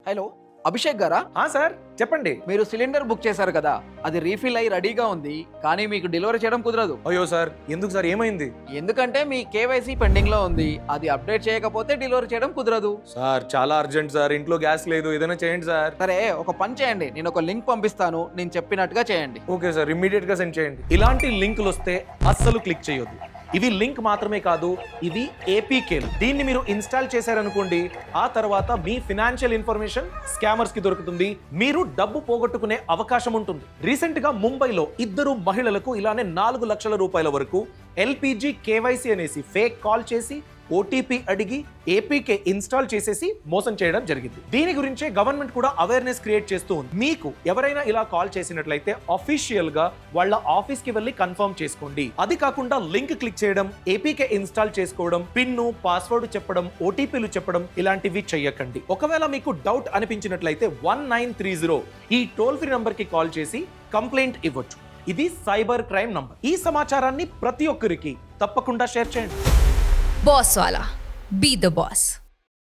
Hello, Abhishek గారా? Sir చెప్పండి. మీరు సిలిండర్ బుక్ చేశారు కదా, అది రీఫిల్ అయ్యి రెడీగా ఉంది, కానీ మీకు డెలివరీ చేయడం కుదరదు. అయ్యో సార్, ఎందుకు సార్, ఏమైంది? ఎందుకంటే మీ కేవైసీ పెండింగ్ లో ఉంది. అది అప్డేట్ చేయకపోతే డెలివరీ చేయడం కుదరదు. సార్ చాలా అర్జెంట్ సార్, ఇంట్లో గ్యాస్ లేదు, ఏదైనా చేయండి సార్. సరే, ఒక పని చేయండి, నేను ఒక లింక్ పంపిస్తాను, నేను చెప్పినట్టుగా చేయండి. ఓకే సార్, ఇమ్మీడియట్ గా సెండ్ చేయండి. ఇలాంటి లింకులు వస్తే అస్సలు క్లిక్ చేయొద్దు. ఇవి లింక్ మాత్రమే కాదు, ఇవి ఏపీకేలు. దీన్ని మీరు ఇన్స్టాల్ చేశారనుకోండి, ఆ తర్వాత మీ ఫినాన్షియల్ ఇన్ఫర్మేషన్ స్కామర్స్ కి దొరుకుతుంది, మీరు డబ్బు పోగొట్టుకునే అవకాశం ఉంటుంది. రీసెంట్ గా ముంబైలో 2 మహిళలకు ఇలానే 4 లక్షల రూపాయల వరకు ఎల్పిజి కేవైసీ అనేసి ఫేక్ కాల్ చేసి ఓటీపీ అడిగి ఏపీకే ఇన్స్టాల్ చేసేసి మోసం చేయడం జరిగింది. దీని గురించే గవర్నమెంట్ కూడా అవేర్నెస్ క్రియేట్ చేస్తూ ఉంది. మీకు ఎవరైనా ఇలా కాల్ చేసినట్లయితే అఫీషియల్ గా వాళ్ళ ఆఫీస్ కి వెళ్ళి కన్ఫర్మ్ చేసుకోండి. అది కాకుండా లింక్ క్లిక్ చేయడం, ఏపీకే ఇన్స్టాల్ చేసుకోవడం, పిన్ పాస్వర్డ్ చెప్పడం, ఓటీపీలు చెప్పడం ఇలాంటివి చెయ్యకండి. ఒకవేళ మీకు డౌట్ అనిపించినట్లయితే 1930 ఈ టోల్ ఫ్రీ నంబర్ కి కాల్ చేసి కంప్లైంట్ ఇవ్వచ్చు. ఇది సైబర్ క్రైమ్ నంబర్. ఈ సమాచారాన్ని ప్రతి ఒక్కరికి తప్పకుండా షేర్ చేయండి. Boss Wala. Be the boss.